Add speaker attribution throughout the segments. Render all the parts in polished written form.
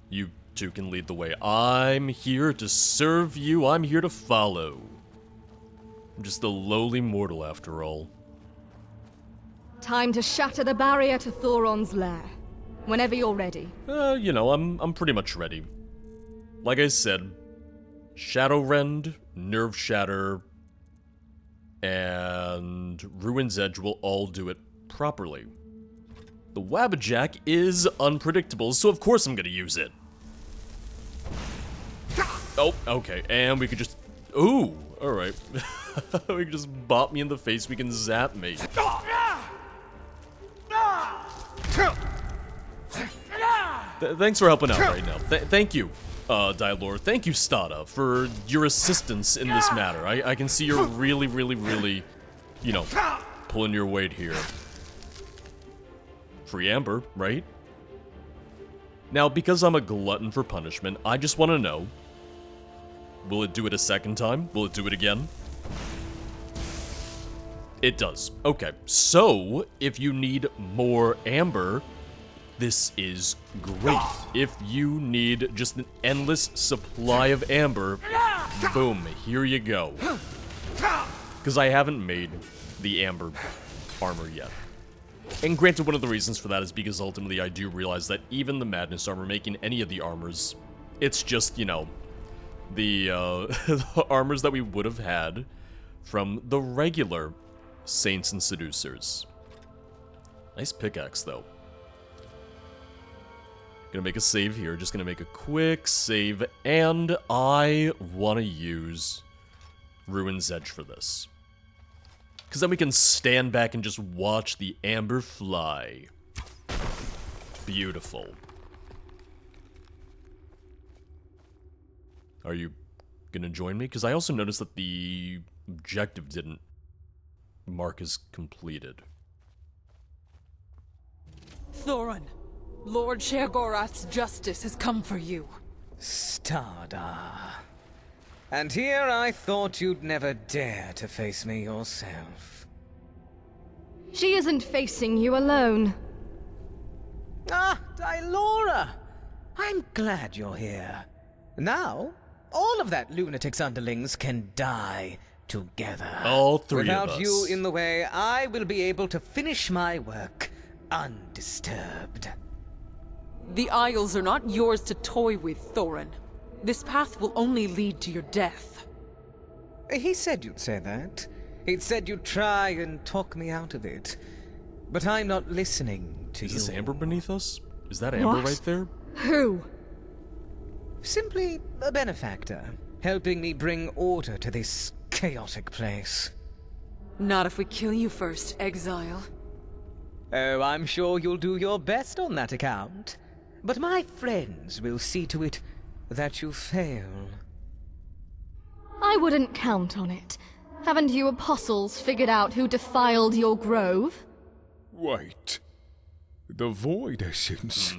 Speaker 1: You two can lead the way. I'm here to serve you. I'm here to follow. I'm just a lowly mortal after all.
Speaker 2: Time to shatter the barrier to Thoron's lair. Whenever you're ready.
Speaker 1: You know, I'm pretty much ready. Like I said, Shadow Rend, Nerve Shatter, and Ruin's Edge will all do it properly. The Wabbajack is unpredictable, so of course I'm gonna use it. Oh, okay, and we could just... Ooh, alright. We can just bop me in the face, we can zap me. Thanks for helping out right now. Thank you, Dylor. Thank you, Stada, for your assistance in this matter. I can see you're really, you know, pulling your weight here. Free Amber, right? Now, because I'm a glutton for punishment, I just want to know, will it do it a second time? Will it do it again? It does. Okay, so if you need more Amber, this is great. If you need just an endless supply of Amber, boom, here you go. Because I haven't made the Amber armor yet. And granted, one of the reasons for that is because ultimately I do realize that even the Madness armor, making any of the armors, it's just, you know, the, the armors that we would have had from the regular Saints and Seducers. Nice pickaxe, though. Gonna make a save here, just gonna make a quick save, and I want to use Ruin's Edge for this. Because then we can stand back and just watch the Amber fly. Beautiful. Are you gonna join me? Because I also noticed that the objective didn't mark as completed.
Speaker 3: Thoron, Lord Sheogorath's justice has come for you.
Speaker 4: Stada. And here I thought you'd never dare to face me yourself.
Speaker 2: She isn't facing you alone.
Speaker 4: Ah, Dylora! I'm glad you're here. Now, all of that lunatic's underlings can die together.
Speaker 1: All three
Speaker 4: Without
Speaker 1: of us.
Speaker 4: you in the way, I will be able to finish my work undisturbed.
Speaker 3: The Isles are not yours to toy with, Thoron. This path will only lead to your death.
Speaker 4: He said you'd say that. He'd said you'd try and talk me out of it. But I'm not listening to you.
Speaker 1: Is this Amber beneath us? Is that Amber right there?
Speaker 2: Who?
Speaker 4: Simply a benefactor, helping me bring order to this chaotic place.
Speaker 3: Not if we kill you first, exile.
Speaker 4: Oh, I'm sure you'll do your best on that account. But my friends will see to it that you fail.
Speaker 2: I wouldn't count on it. Haven't you apostles figured out who defiled your grove?
Speaker 5: Wait. The Void Essence?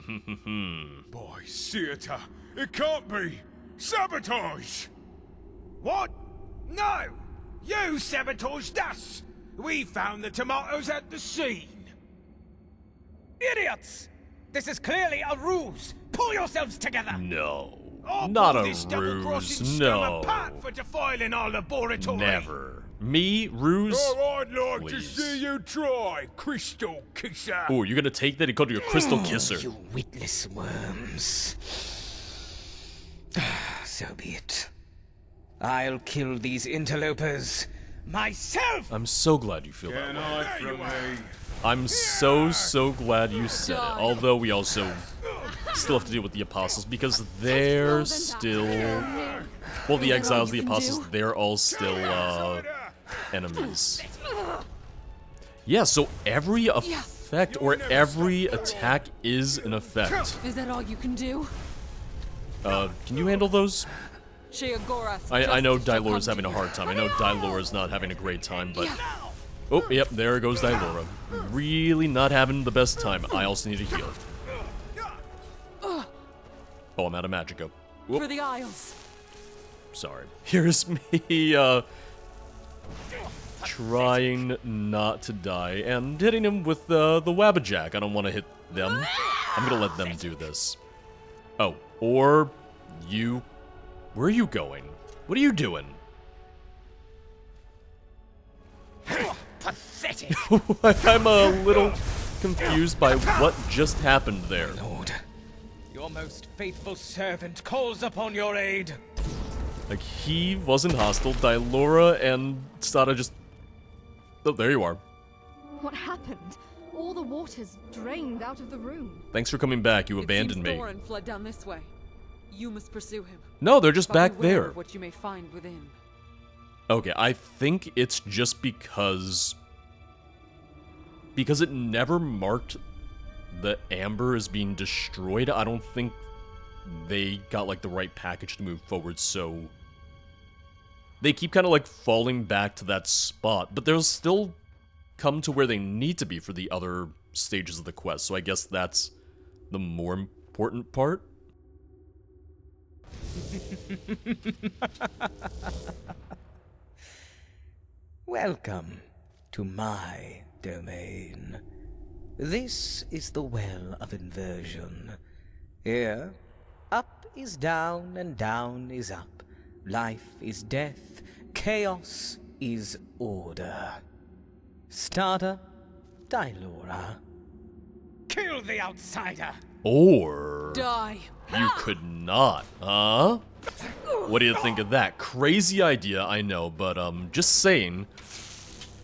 Speaker 5: By Seata, it can't be! Sabotage!
Speaker 6: What? No! You sabotaged us! We found the tomatoes at the scene!
Speaker 4: Idiots! This is clearly a ruse! Pull yourselves together!
Speaker 1: No.
Speaker 6: I'll
Speaker 1: Not
Speaker 6: pull
Speaker 1: a
Speaker 6: this double-crossing
Speaker 1: ruse,
Speaker 6: scum
Speaker 1: no.
Speaker 6: apart for defiling our laboratory!
Speaker 1: Never. Me, ruse?
Speaker 5: Oh, I'd like to
Speaker 1: Please.
Speaker 5: see you try, Crystal Kisser!
Speaker 1: Oh, you're gonna take that? He called you a crystal kisser.
Speaker 4: You witless worms. So be it. I'll kill these interlopers myself!
Speaker 1: I'm so glad you feel that
Speaker 5: An
Speaker 1: way.
Speaker 5: eye from me.
Speaker 1: I'm so glad you said it. Although we also still have to deal with the apostles because they're still... Well, the exiles, the apostles, they're all still, enemies. Yeah, so every effect or every attack is an effect.
Speaker 3: Is that all you can do?
Speaker 1: Can you handle those?
Speaker 3: Sheogorath.
Speaker 1: I know Dylor's having a hard time. I know Dylor's not having a great time, but... Oh, yep, there goes Dylora. Really not having the best time. I also need a heal. Oh, I'm out of Magico. Whoop,
Speaker 3: For the Isles.
Speaker 1: sorry. Here's me, trying not to die and hitting him with the Wabbajack. I don't want to hit them. I'm gonna let them do this. Oh, or you... Where are you going? What are you doing?
Speaker 4: Pathetic!
Speaker 1: I'm a little confused by what just happened there.
Speaker 4: Lord, your most faithful servant calls upon your aid.
Speaker 1: Like, he wasn't hostile. Dylora and Stada just... Oh, there you are.
Speaker 2: What happened? All the water's drained out of the room.
Speaker 1: Thanks for coming back. You
Speaker 3: It
Speaker 1: abandoned
Speaker 3: seems
Speaker 1: me.
Speaker 3: Thorin fled down this way. You must pursue him.
Speaker 1: No, they're just
Speaker 3: But
Speaker 1: back
Speaker 3: beware
Speaker 1: there.
Speaker 3: of what you may find within.
Speaker 1: Okay, I think it's just because it never marked the amber as being destroyed. I don't think they got like the right package to move forward, so they keep kind of like falling back to that spot, but they'll still come to where they need to be for the other stages of the quest. So I guess that's the more important part.
Speaker 4: Welcome to my domain. This is the Well of Inversion. Here, up is down and down is up. Life is death, chaos is order. Starter, Dylora. Kill the outsider!
Speaker 1: Or
Speaker 3: Die!
Speaker 1: you could not, huh? What do you think of that? Crazy idea, I know, but just saying,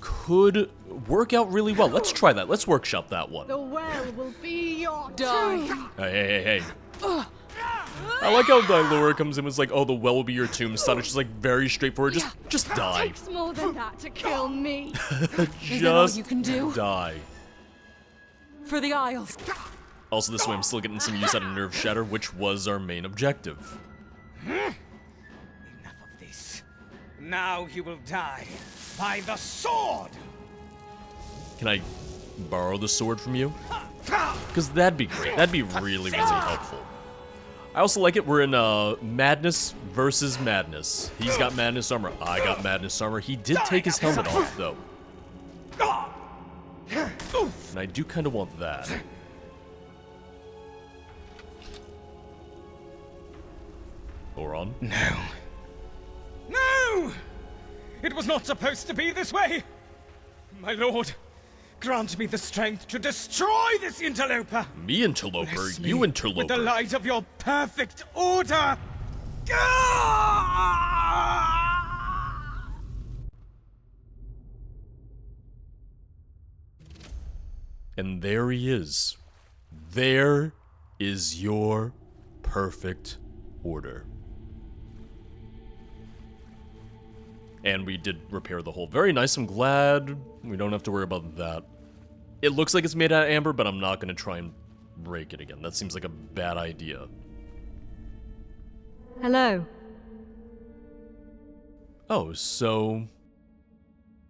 Speaker 1: could work out really well. Let's try that. Let's workshop that one.
Speaker 2: The well will be your
Speaker 3: Die!
Speaker 2: tomb.
Speaker 1: Hey. I like how Dylora comes in and is like, oh, the well will be your tombstone. It's just like very straightforward. Just die.
Speaker 2: Takes more than that to kill me.
Speaker 3: Is that all
Speaker 1: Just
Speaker 3: you can do?
Speaker 1: die.
Speaker 3: For the Isles!
Speaker 1: Also, this way I'm still getting some use out of Nerve Shatter, which was our main objective.
Speaker 4: Enough of this. Now you will die by the sword!
Speaker 1: Can I borrow the sword from you? Because that'd be great. That'd be really, really helpful. I also like it. We're in Madness versus Madness. He's got Madness armor. I got Madness armor. He did take his helmet off, though. And I do kind of want that. Oron?
Speaker 4: No. No! It was not supposed to be this way! My lord, grant me the strength to destroy this interloper!
Speaker 1: Me interloper?
Speaker 4: Bless me
Speaker 1: You
Speaker 4: with the
Speaker 1: interloper.
Speaker 4: light of your perfect order!
Speaker 1: And there he is. There is your perfect order. And we did repair the hole. Very nice. I'm glad we don't have to worry about that. It looks like it's made out of amber, but I'm not going to try and break it again. That seems like a bad idea.
Speaker 2: Hello.
Speaker 1: Oh, so...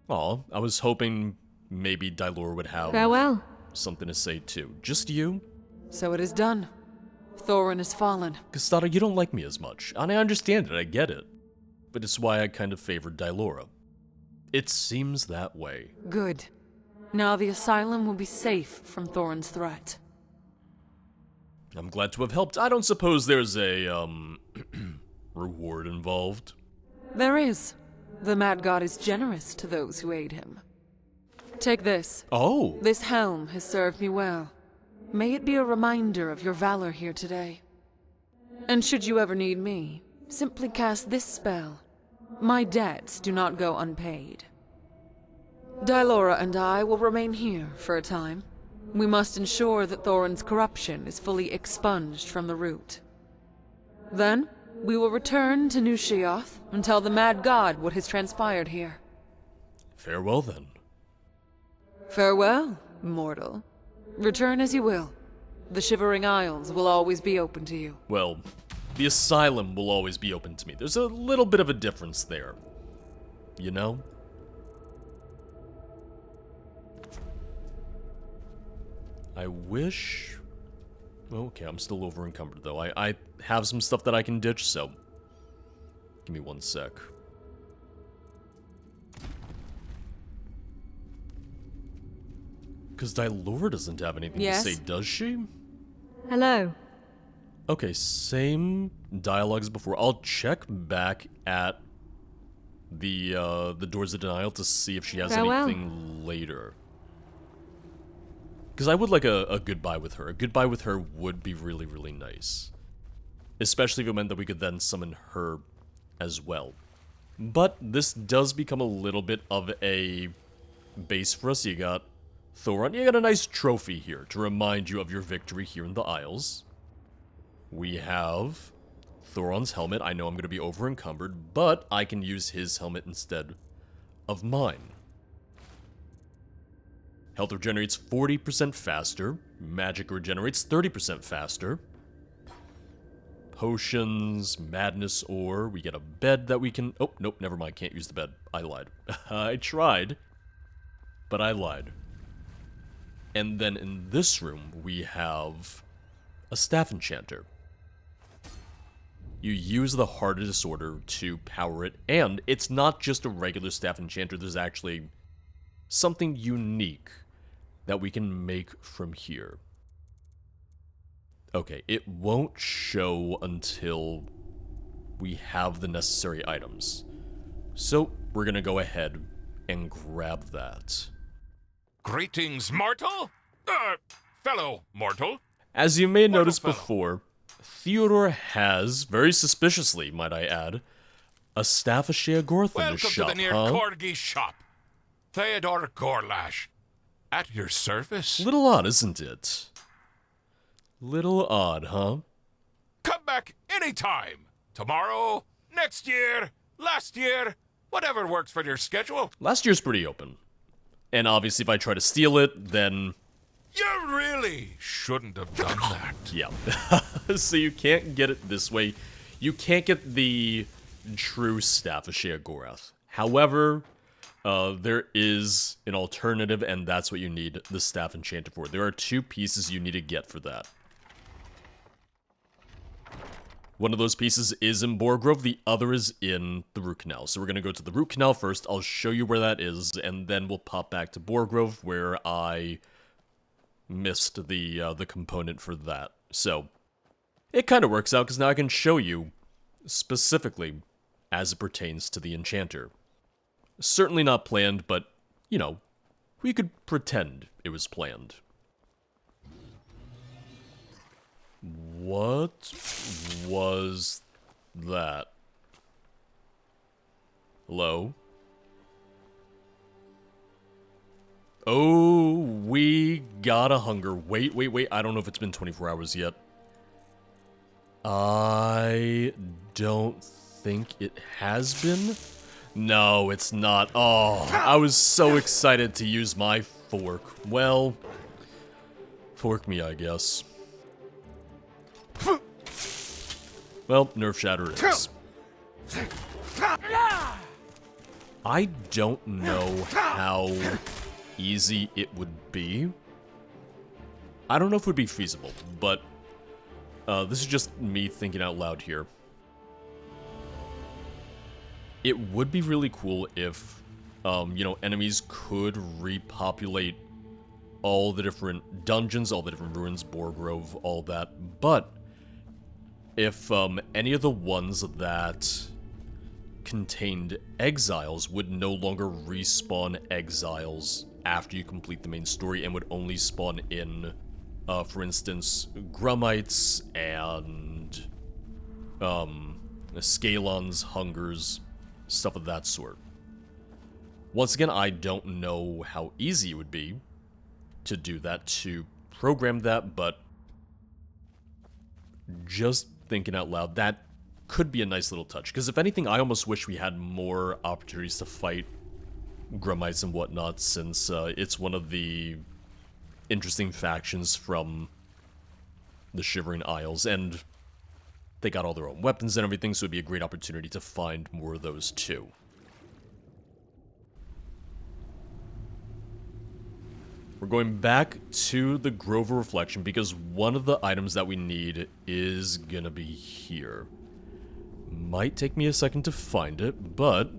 Speaker 1: Aw, I was hoping maybe Dylora would have
Speaker 2: Farewell.
Speaker 1: something to say too. Just you?
Speaker 3: So it is done. Thorin has fallen.
Speaker 1: Kastada, you don't like me as much, and I understand it, I get it. But it's why I kind of favored Dylora. It seems that way.
Speaker 3: Good. Now the asylum will be safe from Thorin's threat.
Speaker 1: I'm glad to have helped. I don't suppose there's a, reward involved.
Speaker 3: There is. The Mad God is generous to those who aid him. Take this.
Speaker 1: Oh!
Speaker 3: This helm has served me well. May it be a reminder of your valor here today. And should you ever need me, simply cast this spell. My debts do not go unpaid. Dylora and I will remain here for a time. We must ensure that Thorin's corruption is fully expunged from the root. Then, we will return to New Sheogorath and tell the Mad God what has transpired here.
Speaker 1: Farewell then.
Speaker 3: Farewell, mortal. Return as you will. The Shivering Isles will always be open to you.
Speaker 1: Well, the asylum will always be open to me. There's a little bit of a difference there. You know? I wish... Okay, I'm still over encumbered though. I have some stuff that I can ditch, so... Give me one sec. Because Dylora doesn't have anything
Speaker 3: Yes?
Speaker 1: to say, does she?
Speaker 2: Hello.
Speaker 1: Okay, same dialogues before. I'll check back at the Doors of Denial to see if she has
Speaker 2: Farewell.
Speaker 1: anything later. Because I would like a goodbye with her. A goodbye with her would be really, really nice. Especially if it meant that we could then summon her as well. But this does become a little bit of a base for us. You got Thoron. You got a nice trophy here to remind you of your victory here in the Isles. We have Thoron's helmet. I know I'm going to be over encumbered, but I can use his helmet instead of mine. Health regenerates 40% faster. Magic regenerates 30% faster. Potions, madness ore. We get a bed that we can... Oh, nope, never mind. Can't use the bed. I lied. I tried, but I lied. And then in this room, we have a staff enchanter. You use the Heart of Disorder to power it, and it's not just a regular staff enchanter. There's actually something unique that we can make from here. Okay, it won't show until we have the necessary items. So, we're gonna go ahead and grab that.
Speaker 5: Greetings, mortal? Fellow mortal?
Speaker 1: As you may have noticed
Speaker 5: fellow.
Speaker 1: before, Theodore has, very suspiciously, might I add, a staff of Sheogorath in
Speaker 5: Welcome
Speaker 1: his
Speaker 5: to
Speaker 1: shop,
Speaker 5: the near
Speaker 1: huh?
Speaker 5: Corgi shop. Theodore Gorlash. At your service.
Speaker 1: Little odd, isn't it? Little odd, huh?
Speaker 5: Come back anytime. Tomorrow, next year, last year, whatever works for your schedule.
Speaker 1: Last year's pretty open. And obviously if I try to steal it, then...
Speaker 5: You really shouldn't have done that.
Speaker 1: yeah. So you can't get it this way. You can't get the true staff of Sheogorath. However, there is an alternative, and that's what you need the staff enchanter for. There are two pieces you need to get for that. One of those pieces is in Borgrove, the other is in the Root Canal. So we're going to go to the Root Canal first, I'll show you where that is, and then we'll pop back to Borgrove, where I missed the component for that. So, it kind of works out, because now I can show you, specifically, as it pertains to the enchanter. Certainly not planned, but, you know, we could pretend it was planned. What was that? Hello? Oh, we got a hunger. Wait. I don't know if it's been 24 hours yet. I don't think it has been. No, it's not. Oh, I was so excited to use my fork. Well, fork me, I guess. Well, Nerf Shatter it is. I don't know how easy it would be. I don't know if it would be feasible, but this is just me thinking out loud here. It would be really cool if, you know, enemies could repopulate all the different dungeons, all the different ruins, Borgrove, all that, but if any of the ones that contained exiles would no longer respawn exiles after you complete the main story and would only spawn in, for instance, Grummites and Scalons, Hungers, stuff of that sort. Once again, I don't know how easy it would be to do that, to program that, but just thinking out loud, that could be a nice little touch. Because if anything, I almost wish we had more opportunities to fight Grummites and whatnot, since it's one of the interesting factions from the Shivering Isles, and they got all their own weapons and everything, so it'd be a great opportunity to find more of those too. We're going back to the Grove of Reflection because one of the items that we need is gonna be here. Might take me a second to find it, but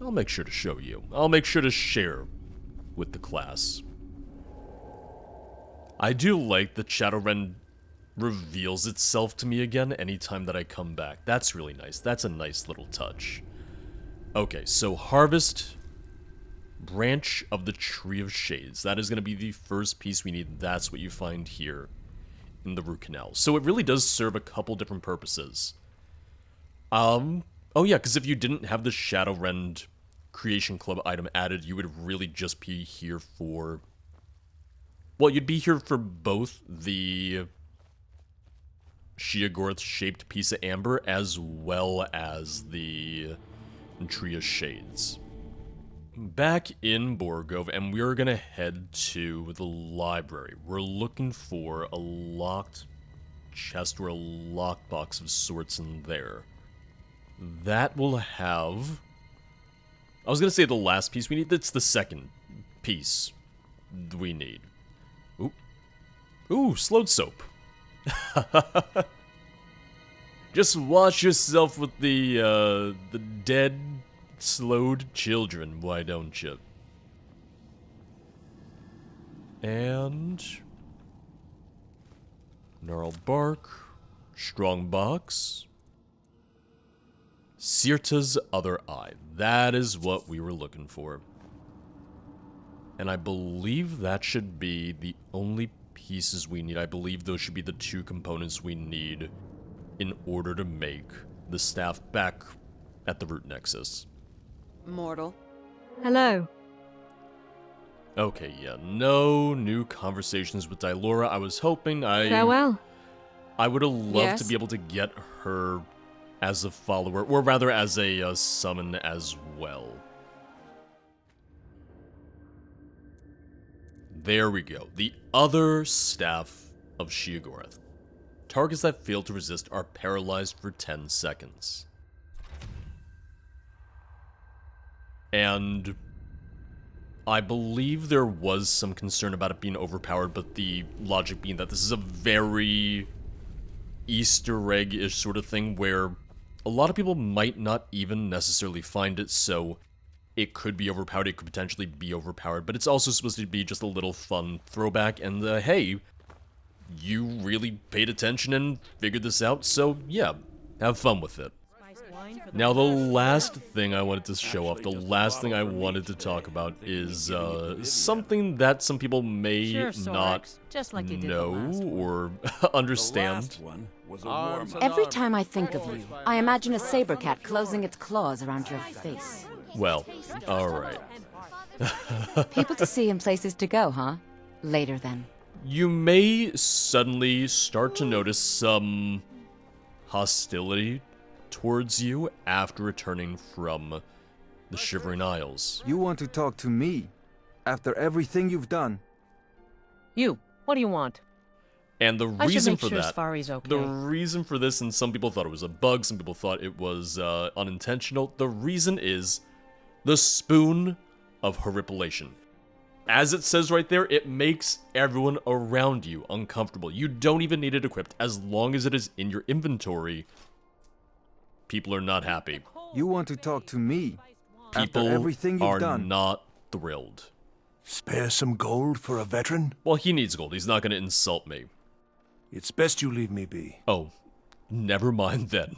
Speaker 1: I'll make sure to show you. I'll make sure to share with the class. I do like that Shadowrun reveals itself to me again anytime that I come back. That's really nice. That's a nice little touch. Okay, so harvest branch of the Tree of Shades. That is going to be the first piece we need. That's what you find here in the root canal. So it really does serve a couple different purposes. Oh yeah, because if you didn't have the Shadowrend Creation Club item added, you would really just be here for... Well, you'd be here for both the Sheogorath shaped piece of amber as well as the Tree of Shades. Back in Borgov, and we're gonna head to the library. We're looking for a locked chest or a lockbox of sorts in there. That will have... I was gonna say the last piece we need. That's the second piece we need. Ooh, slowed soap. Just wash yourself with the dead, slowed children, why don't you? And... gnarled bark, strong box, Sirta's other eye. That is what we were looking for. And I believe that should be the only pieces we need. I believe those should be the two components we need in order to make the staff back at the root nexus.
Speaker 3: Mortal.
Speaker 2: Hello.
Speaker 1: Okay, yeah, no new conversations with Dylora. I was hoping
Speaker 2: Farewell.
Speaker 1: I would have loved
Speaker 3: Yes?
Speaker 1: to be able to get her as a follower, or rather as a summon as well. There we go. The other staff of Sheogorath. Targets that fail to resist are paralyzed for 10 seconds. And I believe there was some concern about it being overpowered, but the logic being that this is a very Easter egg-ish sort of thing where a lot of people might not even necessarily find it, so it could be overpowered, it could potentially be overpowered, but it's also supposed to be just a little fun throwback, and hey, you really paid attention and figured this out, so yeah, have fun with it. Now the last thing I wanted to show off, the last thing I wanted to talk about is something that some people may not know or understand.
Speaker 7: Every time I think of you, I imagine a saber cat closing its claws around your face.
Speaker 1: Well, alright.
Speaker 7: People to see and places to go, huh? Later then.
Speaker 1: You may suddenly start to notice some hostility towards you after returning from the Shivering Isles.
Speaker 8: You want to talk to me after everything you've done?
Speaker 9: You, what do you want?
Speaker 1: And the
Speaker 9: I should
Speaker 1: reason
Speaker 9: make
Speaker 1: for
Speaker 9: sure
Speaker 1: that,
Speaker 9: Safari's okay.
Speaker 1: the reason for this, and some people thought it was a bug, some people thought it was unintentional, the reason is the Spoon of Horripilation. As it says right there, it makes everyone around you uncomfortable. You don't even need it equipped. As long as it is in your inventory, people are not happy.
Speaker 8: You want to talk to me
Speaker 1: People
Speaker 8: after everything you've
Speaker 1: are
Speaker 8: done?
Speaker 1: not thrilled.
Speaker 10: Spare some gold for a veteran?
Speaker 1: Well, he needs gold. He's not going to insult me.
Speaker 10: It's best you leave me be.
Speaker 1: Oh, never mind then.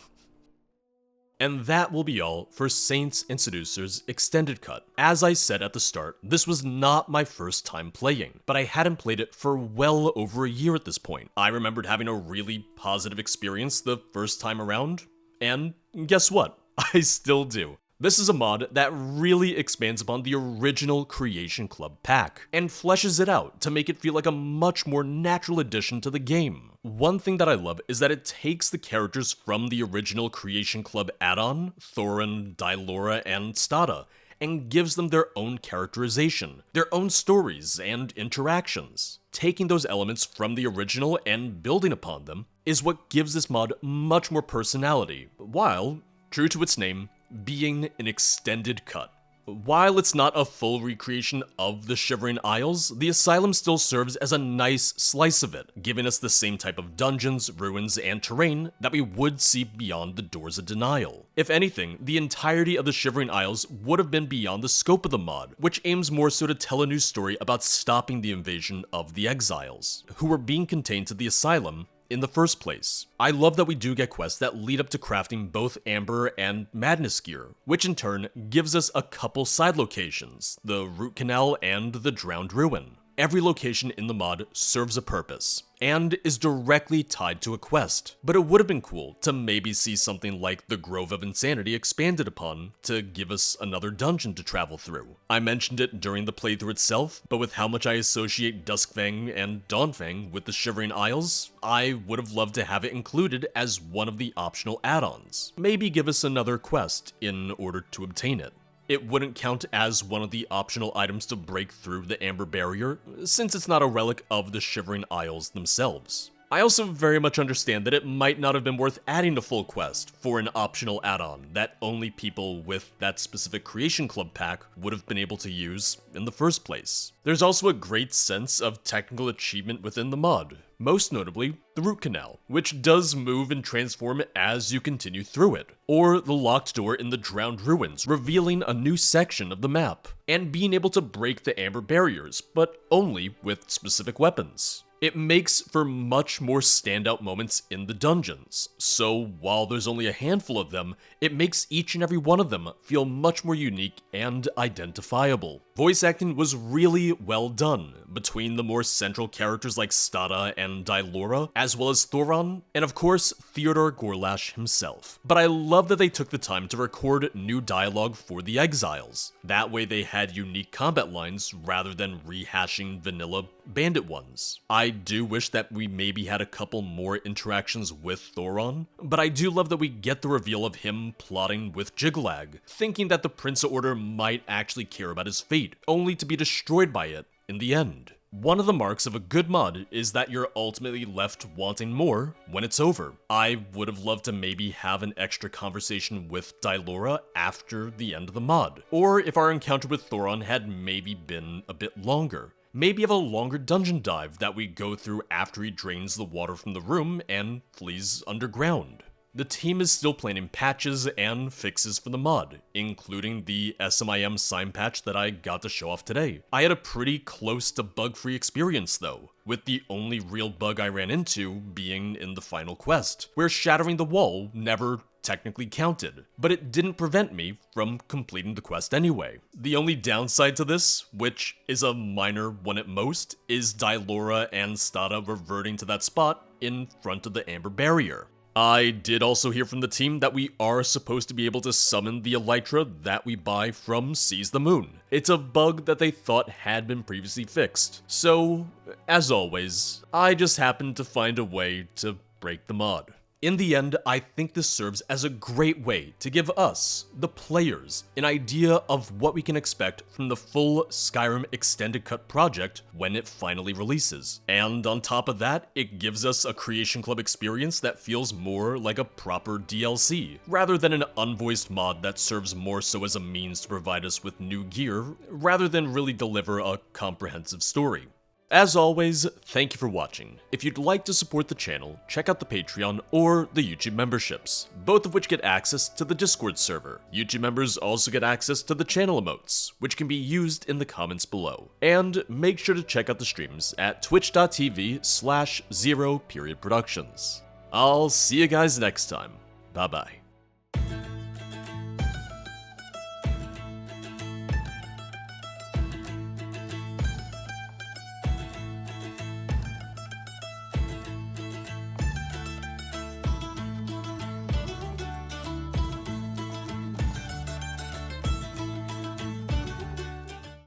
Speaker 1: And that will be all for Saints and Seducers Extended Cut. As I said at the start, this was not my first time playing, but I hadn't played it for well over a year at this point. I remembered having a really positive experience the first time around, and guess what? I still do. This is a mod that really expands upon the original Creation Club pack, and fleshes it out to make it feel like a much more natural addition to the game. One thing that I love is that it takes the characters from the original Creation Club add-on, Thorin, Dylora, and Stada, and gives them their own characterization, their own stories and interactions. Taking those elements from the original and building upon them is what gives this mod much more personality, while, true to its name, being an extended cut. While it's not a full recreation of the Shivering Isles, the Asylum still serves as a nice slice of it, giving us the same type of dungeons, ruins, and terrain that we would see beyond the Doors of Denial. If anything, the entirety of the Shivering Isles would have been beyond the scope of the mod, which aims more so to tell a new story about stopping the invasion of the Exiles, who were being contained to the Asylum in the first place. I love that we do get quests that lead up to crafting both Amber and Madness gear, which in turn gives us a couple side locations, the Root Canal and the Drowned Ruin. Every location in the mod serves a purpose, and is directly tied to a quest, but it would have been cool to maybe see something like the Grove of Insanity expanded upon to give us another dungeon to travel through. I mentioned it during the playthrough itself, but with how much I associate Duskfang and Dawnfang with the Shivering Isles, I would have loved to have it included as one of the optional add-ons. Maybe give us another quest in order to obtain it. It wouldn't count as one of the optional items to break through the Amber Barrier, since it's not a relic of the Shivering Isles themselves. I also very much understand that it might not have been worth adding a full quest for an optional add-on that only people with that specific Creation Club pack would have been able to use in the first place. There's also a great sense of technical achievement within the mod, most notably the Root Canal, which does move and transform as you continue through it, or the locked door in the Drowned Ruins, revealing a new section of the map, and being able to break the Amber barriers, but only with specific weapons. It makes for much more standout moments in the dungeons, so while there's only a handful of them, it makes each and every one of them feel much more unique and identifiable. Voice acting was really well done between the more central characters like Stada and Dylora, as well as Thoron, and of course Theodore Gorlash himself. But I love that they took the time to record new dialogue for the Exiles. That way they had unique combat lines rather than rehashing vanilla bandit ones. I do wish that we maybe had a couple more interactions with Thoron, but I do love that we get the reveal of him plotting with Jiglag, thinking that the Prince of Order might actually care about his fate, only to be destroyed by it in the end. One of the marks of a good mod is that you're ultimately left wanting more when it's over. I would have loved to maybe have an extra conversation with Dylora after the end of the mod, or if our encounter with Thoron had maybe been a bit longer. Maybe have a longer dungeon dive that we go through after he drains the water from the room and flees underground. The team is still planning patches and fixes for the mod, including the SMIM sign patch that I got to show off today. I had a pretty close to bug-free experience though, with the only real bug I ran into being in the final quest, where shattering the wall never technically counted, but it didn't prevent me from completing the quest anyway. The only downside to this, which is a minor one at most, is Dylora and Stada reverting to that spot in front of the Amber Barrier. I did also hear from the team that we are supposed to be able to summon the Elytra that we buy from Seize the Moon. It's a bug that they thought had been previously fixed. So, as always, I just happened to find a way to break the mod. In the end, I think this serves as a great way to give us, the players, an idea of what we can expect from the full Skyrim Extended Cut project when it finally releases. And on top of that, it gives us a Creation Club experience that feels more like a proper DLC, rather than an unvoiced mod that serves more so as a means to provide us with new gear, rather than really deliver a comprehensive story. As always, thank you for watching. If you'd like to support the channel, check out the Patreon or the YouTube memberships, both of which get access to the Discord server. YouTube members also get access to the channel emotes, which can be used in the comments below. And make sure to check out the streams at twitch.tv/0periodproductions. I'll see you guys next time. Bye bye.